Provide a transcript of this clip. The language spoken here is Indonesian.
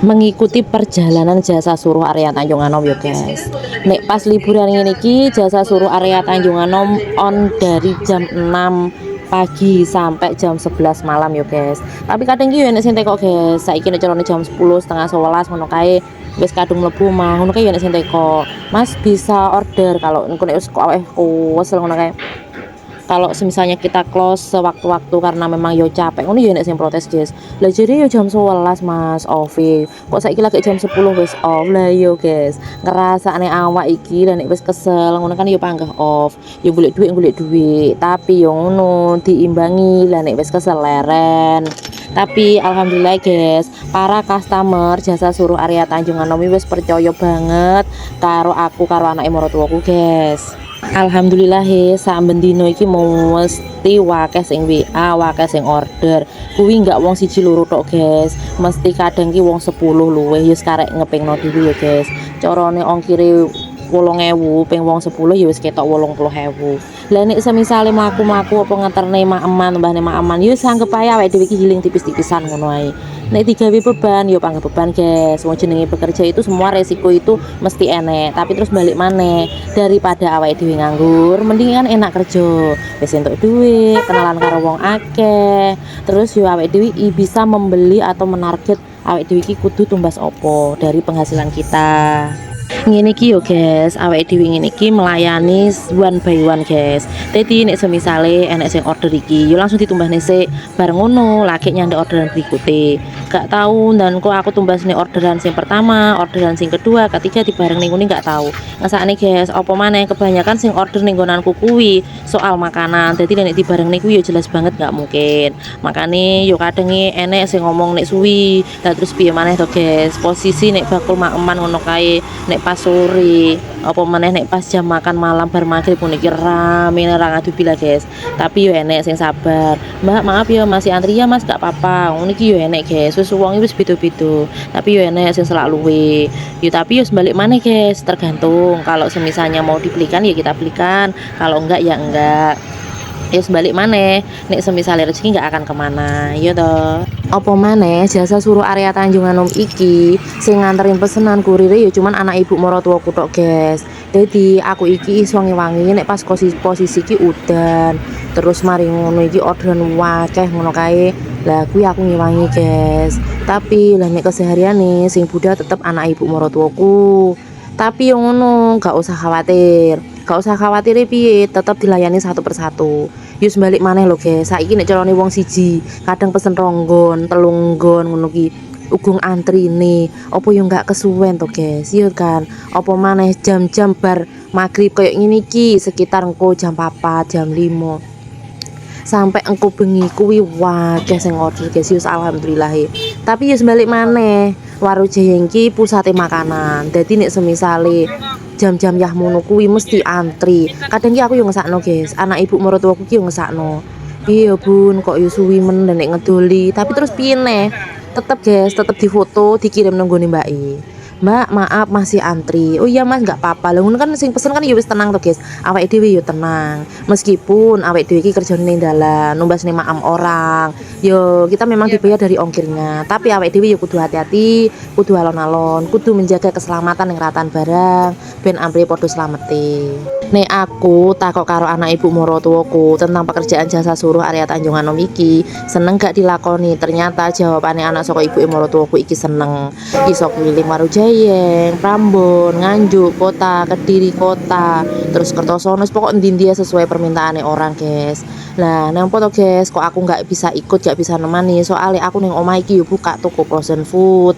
mengikuti perjalanan jasa suruh area Tanjung Anom ya guys. Nek pas liburan ini ki jasa suruh area Tanjung Anom on dari jam 6 pagi sampai jam 11 malam ya guys. Tapi kadang ki yo enek sing teko guys. Saiki nek carane jam 10 setengah 11 ngono kae wis kadung mlebu mah ngono kae yo enek sing teko. Mas bisa order kalau engko nek wis kok awake wesel ngono kae. Kalau misalnya kita close sewaktu-waktu karena memang yo capek ngono yo nek sing protes guys. Lah jadi yo jam 11 Mas Ovi. Kok saiki lagi jam 10 wis off. Lah yo guys, ngrasakne awak iki lan nek wis kesel ngono kan yo panggah off. Yo golek duit, tapi yo ngono diimbangi lah nek wis kesel leren. Tapi alhamdulillah guys, para customer jasa suruh area Tanjung Anom wis percaya banget karo aku karo anake maratuwaku guys. Alhamdulillah samben dino iki mesti wakeh sing WA, wakeh sing order. Kuwi enggak wong siji loro tok, guys. Mesti kadang ki wong 10 luwih ya karek ngepingno dhewe ya, guys. Carane ongkire 8.000 ping wong 10 ya wis ketok 80.000. Lah nek semisale mlaku-mlaku apa ngeterne mak eman mbahne mak eman ya sanggep ae awake dhewe iki healing tipis-tipisan ngono ae. Nek digawe beban ya panggah beban guys. Wong jenenge bekerja itu semua resiko itu mesti enek, tapi terus balik maneh daripada awake dhewe nganggur, mending kan enak kerja. Wis entuk duit, kenalan karo wong akeh. Terus yo awake dhewe bisa membeli atau menarget awake dhewe iki kudu tumbas opo dari penghasilan kita. Ngene iki yo guys, awake dhewe ngene iki melayani one by one guys. Dadi nek semisale enek sing order iki yo langsung ditumbasne sik bareng ngono lagi nyandek orderan berikute. Gak tahu dan kok aku tumbasne orderan sing pertama, orderan sing kedua, ketiga dibareng ning ngene gak tahu. Ngesakne guys, apa maneh kebanyakan sing order ning nggonanku kuwi soal makanan. Dadi nek dibareng kuwi yo jelas banget gak mungkin. Makane yo kadang enek sing ngomong nek suwi. Lah terus piye maneh to guys? Posisi nek bakul mak eman ngono kae nek pas sore apa meneh nek pas jam makan malam bar maghrib pun iki rame ra ngadu bila guys. Tapi yo enek sing sabar. Mbak maaf ya masih antri ya Mas gak apa-apa. Ngono iki yo enek guys. Wis wong wis beda-beda. Tapi yo enek sing selak luwe. Yo tapi yo balik maneh guys, tergantung. Kalau semisalnya mau dibelikan ya kita belikan. Kalau enggak ya enggak. Ya sebalik maneh nek semisal rezeki nggak akan kemana ya toh. Apa maneh jasa suruh area Tanjung Anom iki sing nganterin pesenan kurire ya cuman anak ibu maratuwaku tok guys. Jadi aku iki iso ngewangi nek pas posisi iki udan terus mari ngono iki orderan wakeh ngono kae. Lah kuwi aku ngewangi guys. Tapi lah nek kesehariane sing budha tetep anak ibu maratuwaku. Tapi yang ngono gak usah khawatir. Gak usah khawatir piye, tetap dilayani satu persatu. Yus balik maneh lho guys. Saiki nek carane wong siji, kadang pesen ronggon, telunggon ngono ki. Ugung antrine, opo yo gak kesuwen to guys. Yo kan, opo maneh jam-jam bar maghrib kayak ngene iki sekitar engko jam 4, jam 5. Sampai engko bengi kuwi wakeh sing order guys. Yus alhamdulillah. Tapi yus balik maneh. Warung Jengki pusate makanan. Dadi nek semisale jam-jam yah mono kuwi mesti antri. Kadang ki aku yo ngesakno guys, anak ibu maratuwaku ki yo ngesakno. Iya Bun, kok yo suwi men nek ngedoli. Tapi terus piye neh? Tetep guys, tetep difoto, dikirim nang gone mbake. Mbak maaf masih antri. Oh iya Mas nggak apa-apa. Lah ngono kan sing pesen kan ya wis tenang to guys. Awake dhewe yo tenang. Meskipun awake dhewe iki kerjane ning dalan, numbasne makam orang. Yo kita memang dibayar dari ongkirnya. Tapi awake dhewe yo kudu hati-hati, kudu alon-alon, kudu menjaga keselamatan ning ratan barang ben ambre padha slamete. Nek aku takok karo anak ibu maratuwaku tentang pekerjaan jasa suruh area Tanjung Anom iki, seneng gak dilakoni? Ternyata jawabane anak saka ibu maratuwaku iki seneng. Iso keliling Marujayeng, Prambon, Nganjuk kota, Kediri kota, terus Kertosono, pokok endi-endi sesuai permintaane orang guys. Lah nempo to guys, kok aku nggak bisa ikut, gak bisa nemani soalnya aku ning omah iki yo buka toko frozen food.